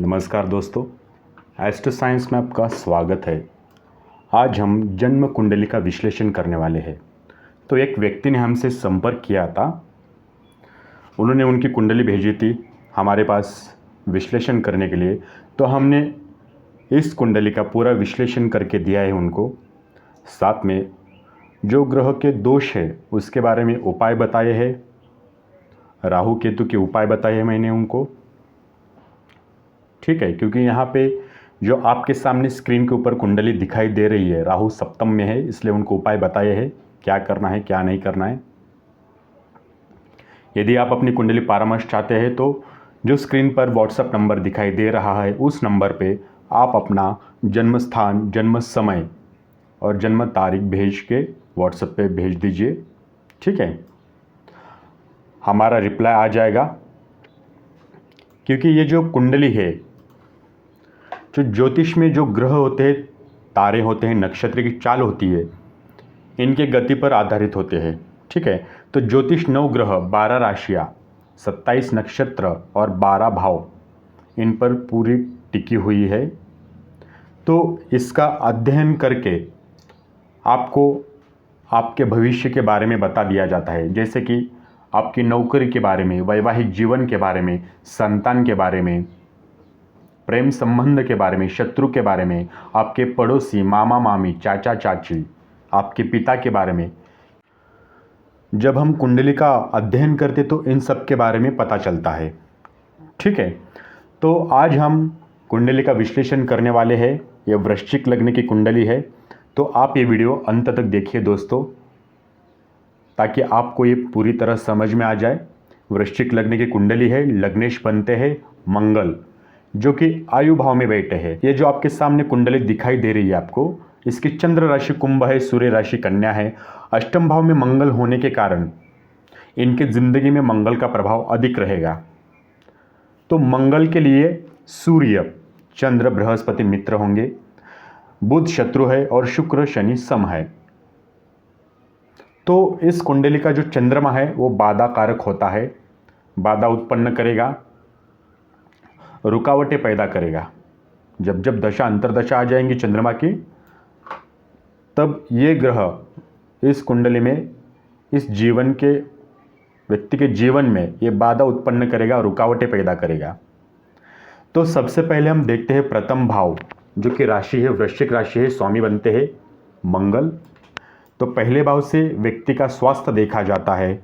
नमस्कार दोस्तों, astro science में आपका स्वागत है। आज हम जन्म कुंडली का विश्लेषण करने वाले हैं। तो एक व्यक्ति ने हमसे संपर्क किया था, उन्होंने उनकी कुंडली भेजी थी हमारे पास विश्लेषण करने के लिए। तो हमने इस कुंडली का पूरा विश्लेषण करके दिया है उनको। साथ में जो ग्रह के दोष है उसके बारे में उपाय बताए हैं, राहु केतु के उपाय बताए हैं मैंने उनको। ठीक है, क्योंकि यहाँ पे जो आपके सामने स्क्रीन के ऊपर कुंडली दिखाई दे रही है, राहु सप्तम में है, इसलिए उनको उपाय बताए हैं क्या करना है क्या नहीं करना है। यदि आप अपनी कुंडली परामर्श चाहते हैं तो जो स्क्रीन पर व्हाट्सएप नंबर दिखाई दे रहा है उस नंबर पे आप अपना जन्म स्थान, जन्म समय और जन्म तारीख भेज के व्हाट्सएप पे भेज दीजिए। ठीक है, हमारा रिप्लाई आ जाएगा। क्योंकि ये जो कुंडली है, जो ज्योतिष में जो ग्रह होते हैं, तारे होते हैं, नक्षत्र की चाल होती है, इनके गति पर आधारित होते हैं। ठीक है, तो ज्योतिष 9 ग्रह, 12 राशियाँ, 27 नक्षत्र और 12 भाव, इन पर पूरी टिकी हुई है। तो इसका अध्ययन करके आपको आपके भविष्य के बारे में बता दिया जाता है, जैसे कि आपकी नौकरी के बारे में, वैवाहिक जीवन के बारे में, संतान के बारे में, प्रेम संबंध के बारे में, शत्रु के बारे में, आपके पड़ोसी, मामा मामी, चाचा चाची, आपके पिता के बारे में। जब हम कुंडली का अध्ययन करते तो इन सब के बारे में पता चलता है। ठीक है, तो आज हम कुंडली का विश्लेषण करने वाले हैं। यह वृश्चिक लग्न की कुंडली है, तो आप ये वीडियो अंत तक देखिए दोस्तों, ताकि आपको ये पूरी तरह समझ में आ जाए। वृश्चिक लग्न की कुंडली है, लग्नेश बनते हैं मंगल, जो कि आयु भाव में बैठे हैं। ये जो आपके सामने कुंडली दिखाई दे रही है आपको, इसकी चंद्र राशि कुंभ है, सूर्य राशि कन्या है। अष्टम भाव में मंगल होने के कारण इनके जिंदगी में मंगल का प्रभाव अधिक रहेगा। तो मंगल के लिए सूर्य, चंद्र, बृहस्पति मित्र होंगे, बुध शत्रु है और शुक्र शनि सम है। तो इस कुंडली का जो चंद्रमा है वो बाधा कारक होता है, बाधा उत्पन्न करेगा, रुकावटें पैदा करेगा। जब जब दशा अंतरदशा आ जाएंगी चंद्रमा की, तब ये ग्रह इस कुंडली में, इस जीवन के, व्यक्ति के जीवन में ये बाधा उत्पन्न करेगा, रुकावटें पैदा करेगा। तो सबसे पहले हम देखते हैं प्रथम भाव, जो कि राशि है वृश्चिक राशि है, स्वामी बनते हैं मंगल। तो पहले भाव से व्यक्ति का स्वास्थ्य देखा जाता है,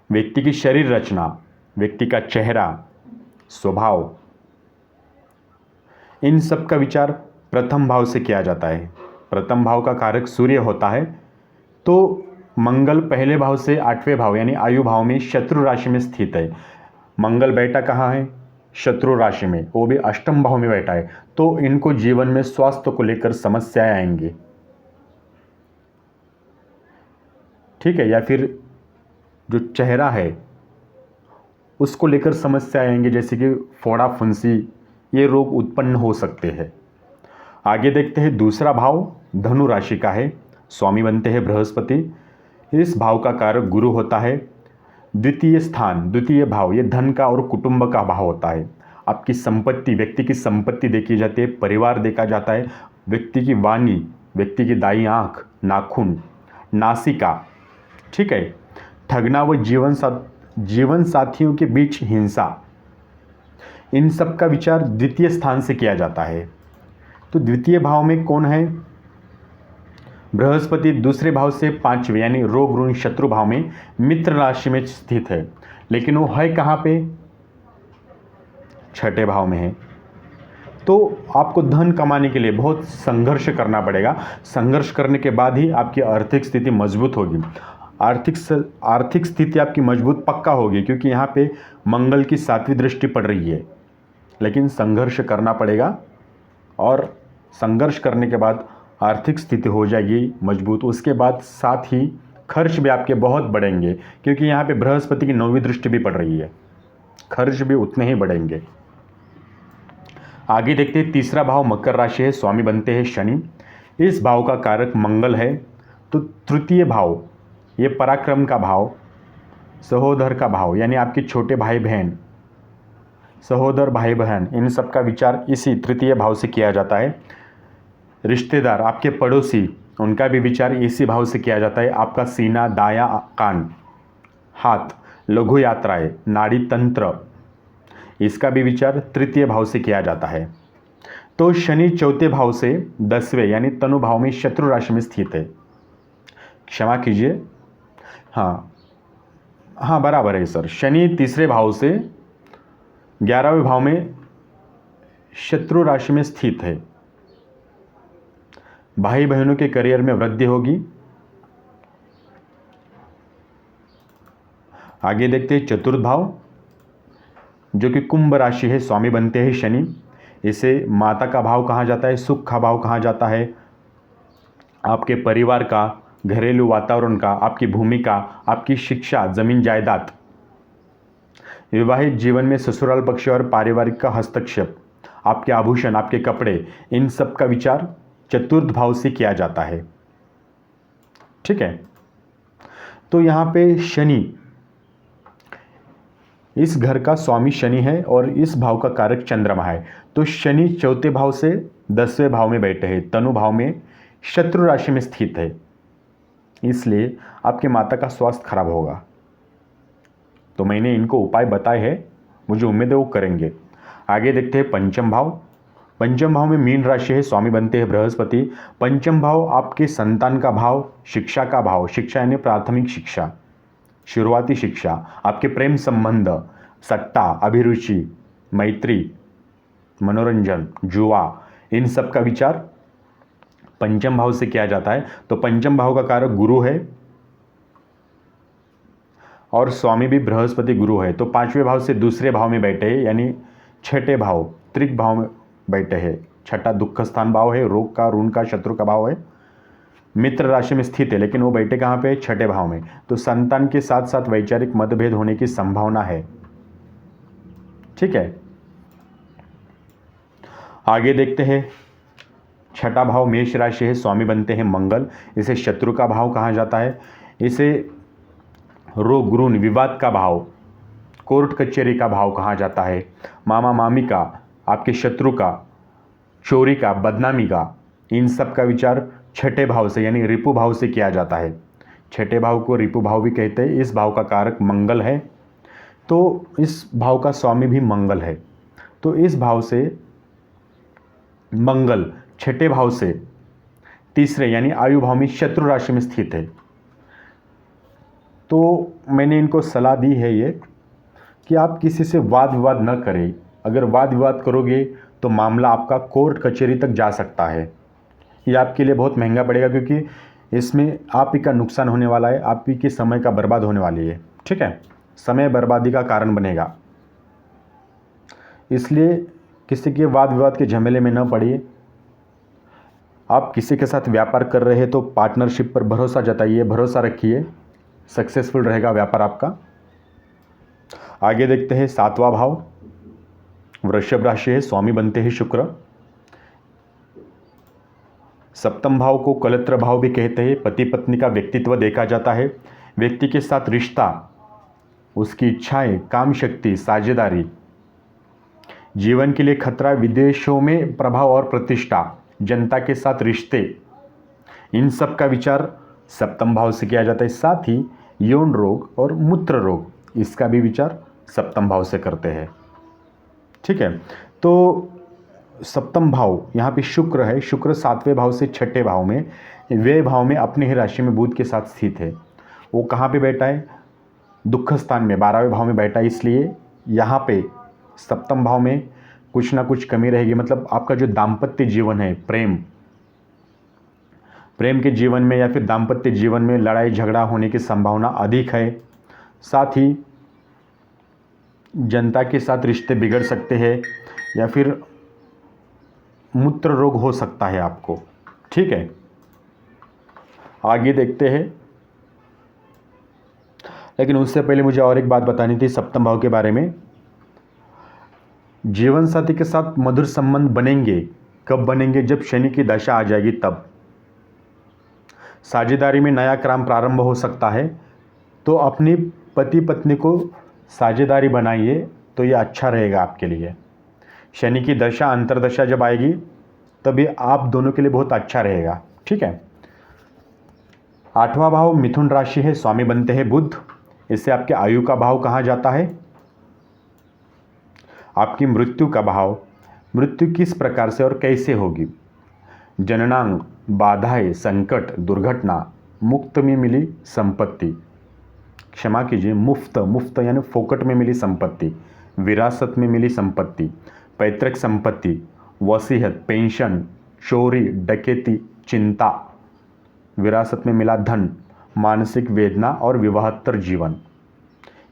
व्यक्ति की शरीर रचना, व्यक्ति का चेहरा, स्वभाव, इन सब का विचार प्रथम भाव से किया जाता है। प्रथम भाव का कारक सूर्य होता है। तो मंगल पहले भाव से 8वें भाव यानी आयु भाव में शत्रु राशि में स्थित है। मंगल बैठा कहाँ है? शत्रु राशि में, वो भी अष्टम भाव में बैठा है। तो इनको जीवन में स्वास्थ्य को लेकर समस्याएं आएंगी। ठीक है, या फिर जो चेहरा है उसको लेकर समस्या आएंगी, जैसे कि फोड़ा फुंसी, ये रोग उत्पन्न हो सकते हैं। आगे देखते हैं दूसरा भाव धनु राशि का है, स्वामी बनते हैं बृहस्पति। इस भाव का कारक गुरु होता है। द्वितीय स्थान, द्वितीय भाव, ये धन का और कुटुंब का भाव होता है। आपकी संपत्ति, व्यक्ति की संपत्ति देखी जाती है, परिवार देखा जाता है, व्यक्ति की वाणी, व्यक्ति की दाई आंख, नाखून, नासिका। ठीक है, ठगना व जीवन साथियों के बीच हिंसा, इन सब का विचार द्वितीय स्थान से किया जाता है। तो द्वितीय भाव में कौन है? बृहस्पति दूसरे भाव से 5वें यानी रोग ऋण शत्रु भाव में मित्र राशि में स्थित है, लेकिन वो है कहाँ पे? 6ठे भाव में है। तो आपको धन कमाने के लिए बहुत संघर्ष करना पड़ेगा। संघर्ष करने के बाद ही आपकी आर्थिक स्थिति मजबूत होगी। आर्थिक स्थिति आपकी मजबूत पक्का होगी, क्योंकि यहाँ पे मंगल की 7वीं दृष्टि पड़ रही है। लेकिन संघर्ष करना पड़ेगा, और संघर्ष करने के बाद आर्थिक स्थिति हो जाएगी मजबूत। उसके बाद साथ ही खर्च भी आपके बहुत बढ़ेंगे, क्योंकि यहाँ पे बृहस्पति की 9वीं दृष्टि भी पड़ रही है। खर्च भी उतने ही बढ़ेंगे। आगे देखते हैं तीसरा भाव मकर राशि है, स्वामी बनते हैं शनि। इस भाव का कारक मंगल है। तो तृतीय भाव, ये पराक्रम का भाव, सहोदर का भाव, यानी आपके छोटे भाई बहन, सहोदर भाई बहन, इन सब का विचार इसी तृतीय भाव से किया जाता है। रिश्तेदार, आपके पड़ोसी, उनका भी विचार इसी भाव से किया जाता है। आपका सीना, दायां कान, हाथ, लघु यात्राएं, नाड़ी तंत्र, इसका भी विचार तृतीय भाव से किया जाता है। तो शनि चौथे भाव से 10वें यानी तनु भाव में शत्रु राशि में स्थित है। क्षमा कीजिए, हाँ हाँ बराबर है सर। शनि तीसरे भाव से 11वें भाव में शत्रु राशि में स्थित है। भाई बहनों के करियर में वृद्धि होगी। आगे देखते हैं चतुर्थ भाव, जो कि कुंभ राशि है, स्वामी बनते हैं शनि। इसे माता का भाव कहा जाता है, सुख का भाव कहा जाता है। आपके परिवार का, घरेलू वातावरण का, आपकी भूमिका, आपकी शिक्षा, जमीन जायदाद, विवाहित जीवन में ससुराल पक्ष और पारिवारिक का हस्तक्षेप, आपके आभूषण, आपके कपड़े, इन सब का विचार चतुर्थ भाव से किया जाता है। ठीक है, तो यहाँ पे शनि, इस घर का स्वामी शनि है और इस भाव का कारक चंद्रमा है। तो शनि चौथे भाव से 10वें भाव में बैठे हैं, तनु भाव में शत्रु राशि में स्थित है, इसलिए आपके माता का स्वास्थ्य खराब होगा। तो मैंने इनको उपाय बताए हैं, मुझे उम्मीद है वो करेंगे। आगे देखते हैं पंचम भाव। पंचम भाव में मीन राशि है, स्वामी बनते हैं बृहस्पति। पंचम भाव आपके संतान का भाव, शिक्षा का भाव, शिक्षा यानी प्राथमिक शिक्षा, शुरुआती शिक्षा, आपके प्रेम संबंध, सट्टा, अभिरुचि, मैत्री, मनोरंजन, जुआ, इन सब का विचार पंचम भाव से किया जाता है। तो पंचम भाव का कारक गुरु है और स्वामी भी बृहस्पति गुरु है। तो 5वें भाव से दूसरे भाव में बैठे हैं, यानी छठे भाव त्रिक भाव में बैठे हैं। छठा दुख स्थान भाव है, रोग का, ऋण का, शत्रु का भाव है। मित्र राशि में स्थित है, लेकिन वो बैठे कहाँ पे? छठे भाव में। तो संतान के साथ साथ वैचारिक मतभेद होने की संभावना है। ठीक है, आगे देखते हैं। छठा भाव मेष राशि है, स्वामी बनते हैं मंगल। इसे शत्रु का भाव कहा जाता है। इसे रोग, ऋण, विवाद का भाव, कोर्ट कचहरी का भाव कहा जाता है। मामा मामी का, आपके शत्रु का, चोरी का, बदनामी का, इन सब का विचार छठे भाव से यानी रिपु भाव से किया जाता है। छठे भाव को रिपु भाव भी कहते हैं। इस भाव का कारक मंगल है, तो इस भाव का स्वामी भी मंगल है। तो इस भाव से मंगल छठे भाव से तीसरे यानी आयु भाव में शत्रु राशि में स्थित है। तो मैंने इनको सलाह दी है ये कि आप किसी से वाद विवाद न करें। अगर वाद विवाद करोगे तो मामला आपका कोर्ट कचहरी तक जा सकता है। ये आपके लिए बहुत महंगा पड़ेगा, क्योंकि इसमें आप ही का नुकसान होने वाला है, आप ही के समय का बर्बाद होने वाली है। ठीक है, समय बर्बादी का कारण बनेगा। इसलिए किसी के वाद विवाद के झमेले में न पड़िए। आप किसी के साथ व्यापार कर रहे हैं तो पार्टनरशिप पर भरोसा जताइए, भरोसा रखिए, सक्सेसफुल रहेगा व्यापार आपका। आगे देखते हैं सातवां भाव, वृषभ राशि है, स्वामी बनते हैं शुक्र। सप्तम भाव को कलत्र भाव भी कहते हैं। पति पत्नी का व्यक्तित्व देखा जाता है। व्यक्ति के साथ रिश्ता, उसकी इच्छाएं, काम शक्ति, साझेदारी, जीवन के लिए खतरा, विदेशों में प्रभाव और प्रतिष्ठा, जनता के साथ रिश्ते, इन सब का विचार सप्तम भाव से किया जाता है। साथ ही यौन रोग और मूत्र रोग, इसका भी विचार सप्तम भाव से करते हैं। ठीक है, तो सप्तम भाव यहाँ पे शुक्र है। शुक्र सातवें भाव से छठे भाव में, वे भाव में अपने ही राशि में बुध के साथ स्थित है। वो कहाँ पे बैठा है? दुख स्थान में, 12वें भाव में बैठा है। इसलिए यहाँ पे सप्तम भाव में कुछ ना कुछ कमी रहेगी। मतलब आपका जो दाम्पत्य जीवन है, प्रेम के जीवन में या फिर दाम्पत्य जीवन में लड़ाई झगड़ा होने की संभावना अधिक है। साथ ही जनता के साथ रिश्ते बिगड़ सकते हैं या फिर मूत्र रोग हो सकता है आपको। ठीक है, आगे देखते हैं। लेकिन उससे पहले मुझे और एक बात बतानी थी सप्तम भाव के बारे में। जीवन साथी के साथ मधुर संबंध बनेंगे। कब बनेंगे? जब शनि की दशा आ जाएगी तब। साझेदारी में नया काम प्रारंभ हो सकता है। तो अपनी पति पत्नी को साझेदारी बनाइए, तो ये अच्छा रहेगा आपके लिए। शनि की दशा अंतर्दशा जब आएगी तभी आप दोनों के लिए बहुत अच्छा रहेगा। ठीक है। 8वां भाव मिथुन राशि है, स्वामी बनते हैं बुध। इससे आपके आयु का भाव कहा जाता है, आपकी मृत्यु का भाव। मृत्यु किस प्रकार से और कैसे होगी? जननांग, बाधाएं, संकट, दुर्घटना, मुफ्त में मिली संपत्ति, क्षमा कीजिए मुफ्त, मुफ्त यानी फोकट में मिली संपत्ति, विरासत में मिली संपत्ति, पैतृक संपत्ति, वसीयत, पेंशन, चोरी, डकैती, चिंता, विरासत में मिला धन, मानसिक वेदना और विवाहत्तर जीवन।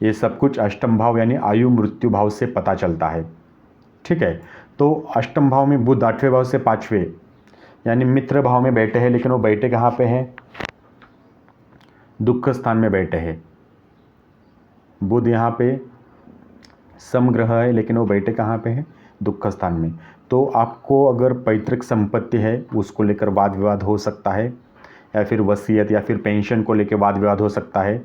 ये सब कुछ अष्टम भाव यानी आयु मृत्यु भाव से पता चलता है। ठीक है। तो अष्टम भाव में बुध 8वें भाव से 5वें यानी मित्र भाव में बैठे हैं, लेकिन वो बैठे कहाँ पे हैं? दुख स्थान में बैठे हैं। बुध यहाँ पे समग्रह है, लेकिन वो बैठे कहाँ पे हैं? दुख स्थान में। तो आपको अगर पैतृक संपत्ति है उसको लेकर वाद विवाद हो सकता है, या फिर वसीयत या फिर पेंशन को लेकर वाद विवाद हो सकता है।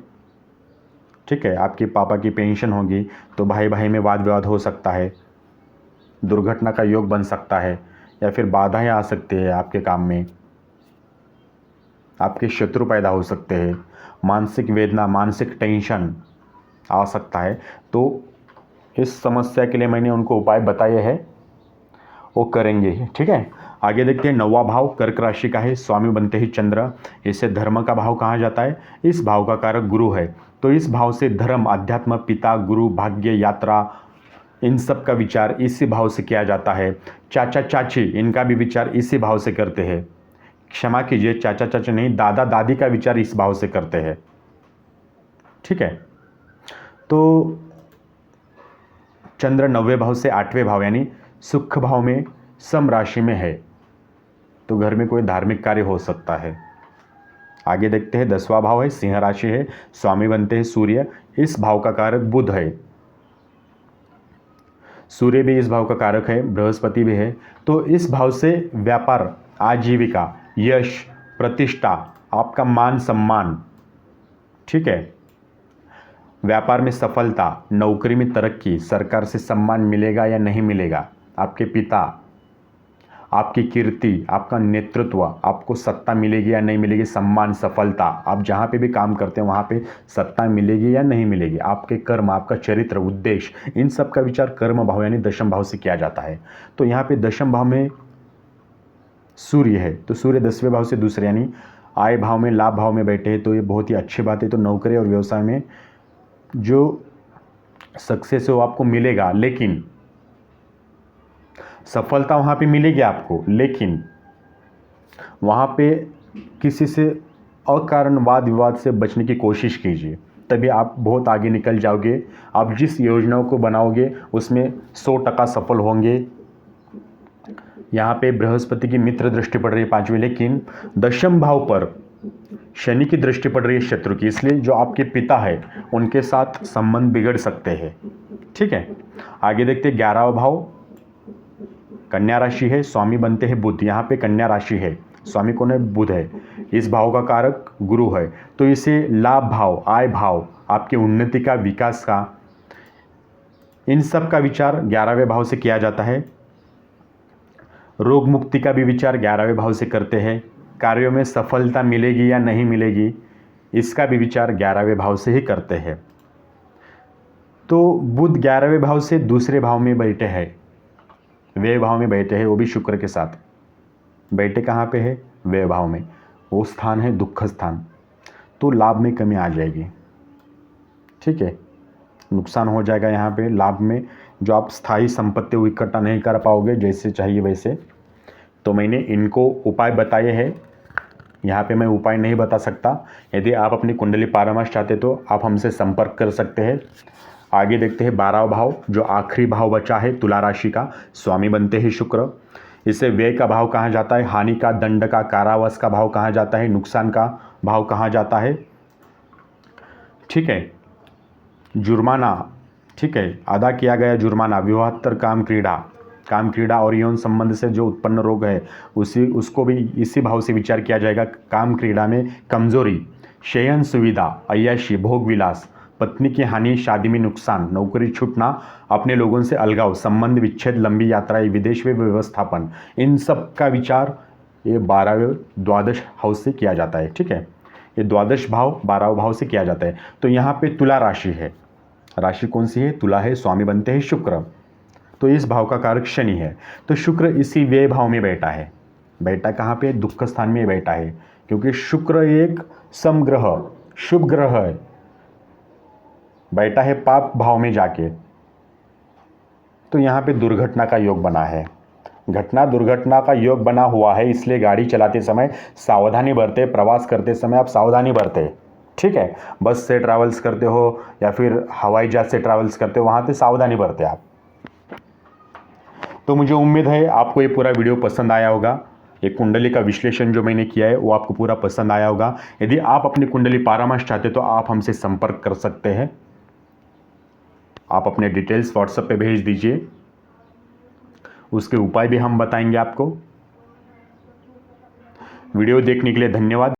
ठीक है। आपके पापा की पेंशन होगी तो भाई भाई में वाद विवाद हो सकता है, दुर्घटना का योग बन सकता है, या फिर बाधाएं आ सकती है आपके काम में, आपके शत्रु पैदा हो सकते हैं, मानसिक वेदना, मानसिक टेंशन आ सकता है। तो इस समस्या के लिए मैंने उनको उपाय बताए हैं, वो करेंगे। ठीक है। आगे देखते हैं 9वां भाव कर्क राशि का है, स्वामी बनते ही चंद्र। इसे धर्म का भाव कहा जाता है। इस भाव का कारक गुरु है, तो इस भाव से धर्म, अध्यात्म, पिता, गुरु, भाग्य, यात्रा, इन सब का विचार इसी भाव से किया जाता है। चाचा चाची इनका भी विचार इसी भाव से करते हैं। क्षमा कीजिए, चाचा चाची नहीं, दादा दादी का विचार इस भाव से करते हैं। ठीक है। तो चंद्र 9वें भाव से 8वें भाव यानी सुख भाव में सम राशि में है, तो घर में कोई धार्मिक कार्य हो सकता है। आगे देखते हैं 10वां भाव है, सिंह राशि है, स्वामी बनते हैं सूर्य। इस भाव का कारक बुध है, सूर्य भी इस भाव का कारक है, बृहस्पति भी है। तो इस भाव से व्यापार, आजीविका, यश, प्रतिष्ठा, आपका मान सम्मान। ठीक है। व्यापार में सफलता, नौकरी में तरक्की, सरकार से सम्मान मिलेगा या नहीं मिलेगा, आपके पिता, आपकी कीर्ति, आपका नेतृत्व, आपको सत्ता मिलेगी या नहीं मिलेगी, सम्मान, सफलता, आप जहाँ पे भी काम करते हैं वहाँ पे सत्ता मिलेगी या नहीं मिलेगी, आपके कर्म, आपका चरित्र, उद्देश्य, इन सब का विचार कर्म भाव यानी दशम भाव से किया जाता है। तो यहाँ पे दशम भाव में सूर्य है, तो सूर्य 10वें भाव से दूसरे यानी आय भाव में, लाभ भाव में बैठे हैं, तो ये बहुत ही अच्छी बात है। तो नौकरी और व्यवसाय में जो सक्सेस है वो आपको मिलेगा, लेकिन सफलता वहाँ पे मिलेगी आपको, लेकिन वहाँ पे किसी से अकारण वाद विवाद से बचने की कोशिश कीजिए, तभी आप बहुत आगे निकल जाओगे। आप जिस योजनाओं को बनाओगे उसमें 100% सफल होंगे। यहाँ पे बृहस्पति की मित्र दृष्टि पड़ रही है 5वीं, लेकिन दशम भाव पर शनि की दृष्टि पड़ रही है शत्रु की, इसलिए जो आपके पिता है उनके साथ संबंध बिगड़ सकते हैं। ठीक है। आगे देखते हैं 11वां भाव कन्या राशि है, स्वामी बनते हैं बुध। यहाँ पे कन्या राशि है, स्वामी कौन है? बुध है। इस भाव का कारक गुरु है, तो इसे लाभ भाव, आय भाव, आपकी उन्नति का, विकास का, इन सब का विचार 11वें भाव से किया जाता है। रोग मुक्ति का भी विचार 11वें भाव से करते हैं। कार्यों में सफलता मिलेगी या नहीं मिलेगी, इसका भी विचार 11वें भाव से ही करते हैं। तो बुध 11वें भाव से दूसरे भाव में बैठे हैं, व्यय भाव में बैठे हैं, वो भी शुक्र के साथ बैठे। कहाँ पे है? व्यय भाव में। वो स्थान है दुख स्थान, तो लाभ में कमी आ जाएगी। ठीक है। नुकसान हो जाएगा यहाँ पे लाभ में, जो आप स्थायी संपत्ति को इकट्ठा नहीं कर पाओगे जैसे चाहिए वैसे। तो मैंने इनको उपाय बताए हैं, यहाँ पे मैं उपाय नहीं बता सकता। यदि आप अपनी कुंडली परामर्श चाहते तो आप हमसे संपर्क कर सकते हैं। आगे देखते हैं 12वां भाव, जो आखिरी भाव बचा है तुला राशि का, स्वामी बनते हैं शुक्र। इसे व्यय का भाव कहा जाता है, हानि का, दंड का, कारावास का भाव कहा जाता है, नुकसान का भाव कहा जाता है। ठीक है। जुर्माना, ठीक है, अदा किया गया जुर्माना, विवाहेतर काम क्रीड़ा और यौन संबंध से जो उत्पन्न रोग है उसको भी इसी भाव से विचार किया जाएगा। काम क्रीड़ा में कमजोरी, शयन सुविधा, अय्याशी, भोग विलास, पत्नी की हानि, शादी में नुकसान, नौकरी छूटना, अपने लोगों से अलगाव, संबंध विच्छेद, लंबी यात्राएं, विदेश में व्यवस्थापन, इन सब का विचार ये 12वें द्वादश हाउस से किया जाता है। ठीक है, ये द्वादश भाव 12वें भाव से किया जाता है। तो यहाँ पे तुला राशि है, राशि कौन सी है? तुला है। स्वामी बनते हैं शुक्र, तो इस भाव का कारक शनि है। तो शुक्र इसी व्यय भाव में बैठा है। बैठा कहाँ पे? दुख स्थान में बैठा है, क्योंकि शुक्र एक समग्रह शुभ ग्रह है, बैठा है पाप भाव में जाके। तो यहाँ पे दुर्घटना का योग बना है। दुर्घटना का योग बना हुआ है, इसलिए गाड़ी चलाते समय सावधानी बरते, प्रवास करते समय आप सावधानी बरते। ठीक है, बस से ट्रैवल्स करते हो या फिर हवाई जहाज से ट्रैवल्स करते हो, वहाँ पे सावधानी बरते आप। तो मुझे उम्मीद है आपको ये पूरा वीडियो पसंद आया होगा। ये कुंडली का विश्लेषण जो मैंने किया है वो आपको पूरा पसंद आया होगा। यदि आप अपनी कुंडली परामर्श चाहते तो आप हमसे संपर्क कर सकते हैं। आप अपने डिटेल्स व्हाट्सएप पे भेज दीजिए, उसके उपाय भी हम बताएंगे आपको। वीडियो देखने के लिए धन्यवाद।